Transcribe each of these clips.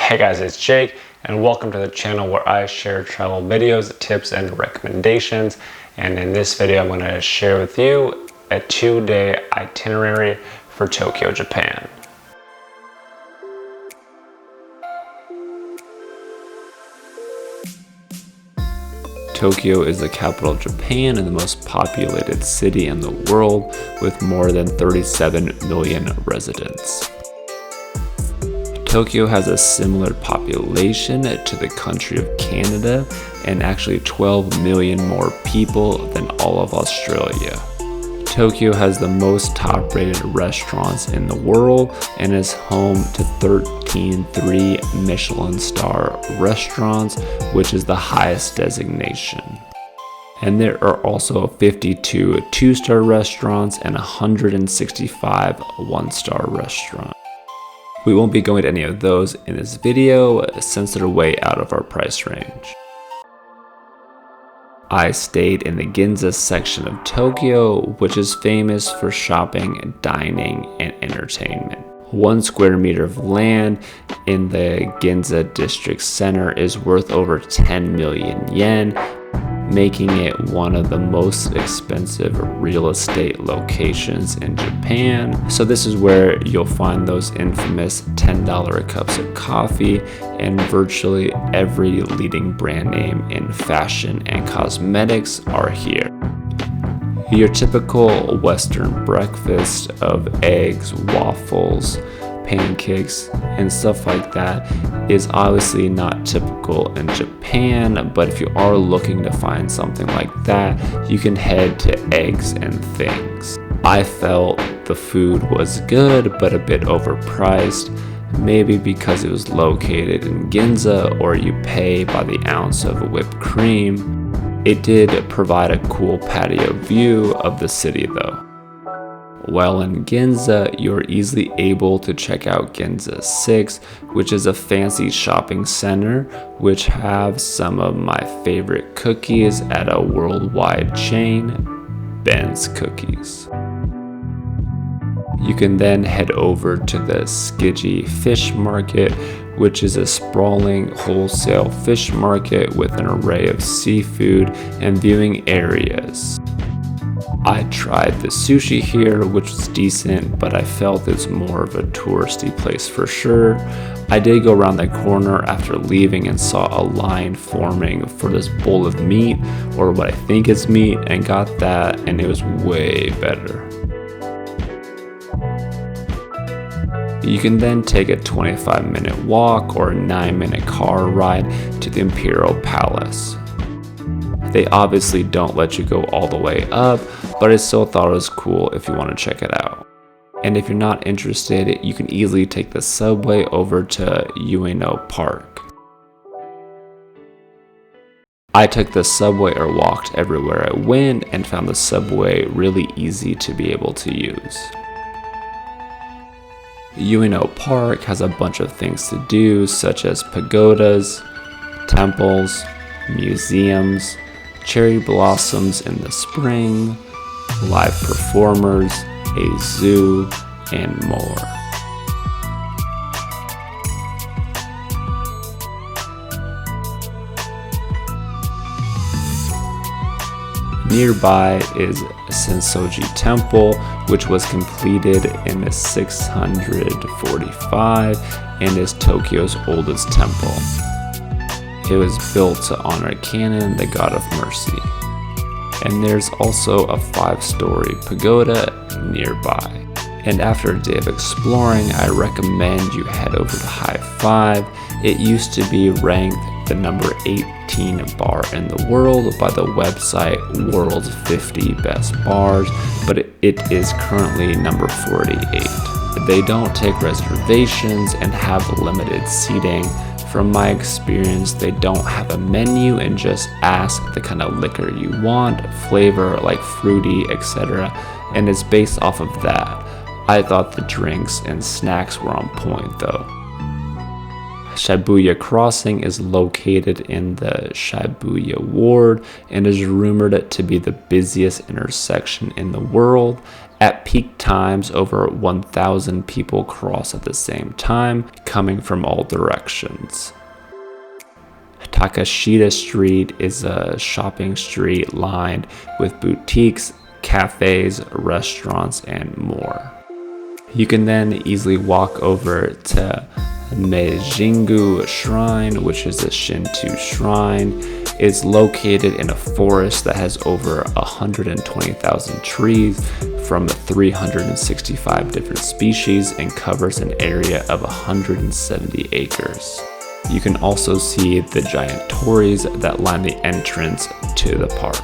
Hey guys, it's Jake and welcome to the channel where I share travel videos, tips, and recommendations. And in this video, I'm going to share with you a 2-day itinerary for Tokyo, Japan. Tokyo is the capital of Japan and the most populated city in the world with more than 37 million residents. Tokyo has a similar population to the country of Canada and actually 12 million more people than all of Australia. Tokyo has the most top-rated restaurants in the world and is home to 13 3 Michelin star restaurants, which is the highest designation. And there are also 52 2-star restaurants and 165 1-star restaurants. We won't be going to any of those in this video since they're way out of our price range. I stayed in the Ginza section of Tokyo, which is famous for shopping, dining, and entertainment. 1 square meter of land in the Ginza district center is worth over 10 million yen, making it one of the most expensive real estate locations in Japan. So this is where you'll find those infamous $10 cups of coffee, and virtually every leading brand name in fashion and cosmetics are here. Your typical Western breakfast of eggs, waffles, pancakes, and stuff like that is obviously not typical in Japan, but if you are looking to find something like that, you can head to Eggs and Things. I felt the food was good, but a bit overpriced, maybe because it was located in Ginza or you pay by the ounce of whipped cream. It did provide a cool patio view of the city though. While in Ginza, you're easily able to check out Ginza 6, which is a fancy shopping center which have some of my favorite cookies at a worldwide chain, Ben's Cookies. You can then head over to the Tsukiji Fish Market, which is a sprawling wholesale fish market with an array of seafood and viewing areas. I tried the sushi here, which was decent, but I felt it's more of a touristy place for sure. I did go around the corner after leaving and saw a line forming for this bowl of meat, or what I think is meat, and got that, and it was way better. You can then take a 25-minute walk or a 9-minute car ride to the Imperial Palace. They obviously don't let you go all the way up, but I still thought it was cool if you want to check it out. And if you're not interested, you can easily take the subway over to Ueno Park. I took the subway or walked everywhere I went and found the subway really easy to be able to use. Ueno Park has a bunch of things to do, such as pagodas, temples, museums, cherry blossoms in the spring, live performers, a zoo, and more. Nearby is Sensoji Temple, which was completed in 645 and is Tokyo's oldest temple. It was built to honor Kannon, the god of mercy. And there's also a 5-story pagoda nearby. And after a day of exploring, I recommend you head over to High 5. It used to be ranked the number 18 bar in the world by the website World's 50 Best Bars, but it is currently number 48. They don't take reservations and have limited seating. From my experience, they don't have a menu and just ask the kind of liquor you want, flavor like fruity, etc. And it's based off of that. I thought the drinks and snacks were on point though. Shibuya Crossing is located in the Shibuya ward and is rumored to be the busiest intersection in the world, At peak times, over 1,000 people cross at the same time, coming from all directions. Takashita Street is a shopping street lined with boutiques, cafes, restaurants, and more. You can then easily walk over to Meijingu Shrine, which is a Shinto shrine. It's located in a forest that has over 120,000 trees from 365 different species and covers an area of 170 acres. You can also see the giant tories that line the entrance to the park.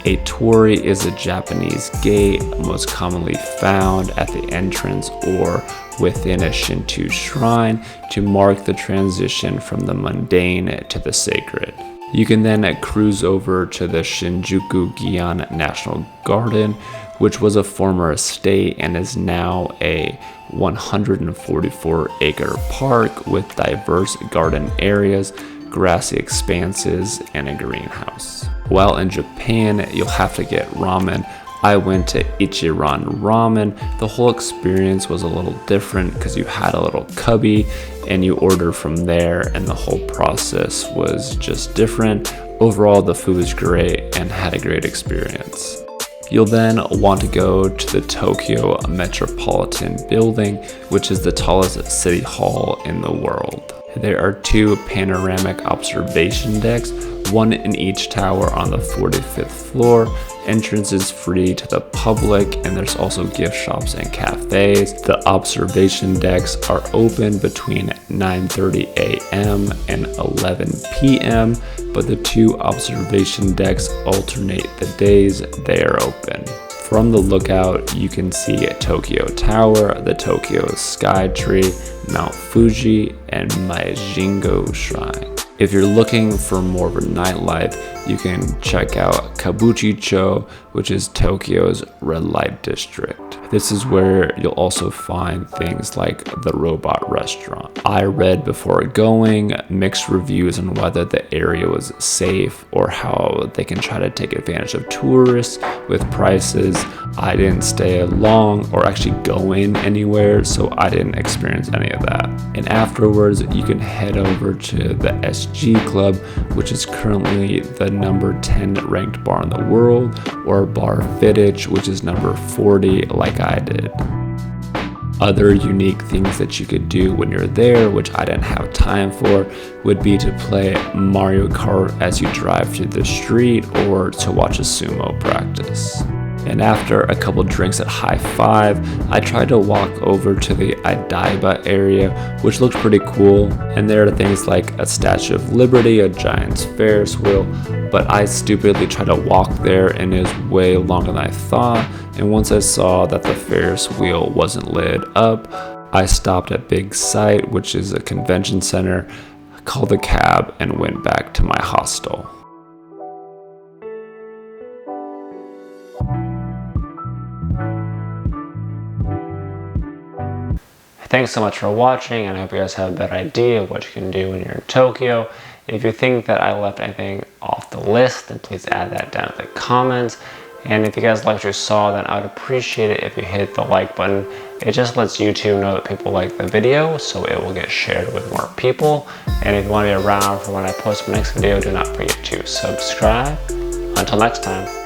A torii is a Japanese gate most commonly found at the entrance or within a Shinto shrine to mark the transition from the mundane to the sacred. You can then cruise over to the Shinjuku-gyoen National Garden, which was a former estate and is now a 144-acre park with diverse garden areas, grassy expanses, and a greenhouse. While in Japan, you'll have to get ramen. I went to Ichiran Ramen. The whole experience was a little different because you had a little cubby and you order from there, and the whole process was just different. Overall, the food was great and had a great experience. You'll then want to go to the Tokyo Metropolitan Building, which is the tallest city hall in the world. There are 2 panoramic observation decks, one in each tower on the 45th floor. Entrance is free to the public, and there's also gift shops and cafes. The observation decks are open between 9:30 a.m. and 11 p.m., but the 2 observation decks alternate the days they are open. From the lookout, you can see Tokyo Tower, the Tokyo Sky Tree, Mount Fuji, and Meijingu Shrine. If you're looking for more of a nightlife, you can check out Kabukicho, which is Tokyo's red light district. This is where you'll also find things like the robot restaurant. I read before going mixed reviews on whether the area was safe or how they can try to take advantage of tourists with prices. I didn't stay long or actually go in anywhere, so I didn't experience any of that. And afterwards, you can head over to the SG Club, which is currently the number 10 ranked bar in the world, or Bar Vidic, which is number 40, like I did. Other unique things that you could do when you're there, which I didn't have time for, would be to play Mario Kart as you drive through the street or to watch a sumo practice. And after a couple drinks at High Five, I tried to walk over to the Odaiba area, which looked pretty cool. And there are things like a Statue of Liberty, a giant's Ferris wheel, but I stupidly tried to walk there and it was way longer than I thought. And once I saw that the Ferris wheel wasn't lit up, I stopped at Big Sight, which is a convention center, called a cab, and went back to my hostel. Thanks so much for watching, and I hope you guys have a better idea of what you can do when you're in Tokyo. If you think that I left anything off the list, then please add that down in the comments. And if you guys liked what you saw, then I would appreciate it if you hit the like button. It just lets YouTube know that people like the video, so it will get shared with more people. And if you want to be around for when I post my next video, do not forget to subscribe. Until next time.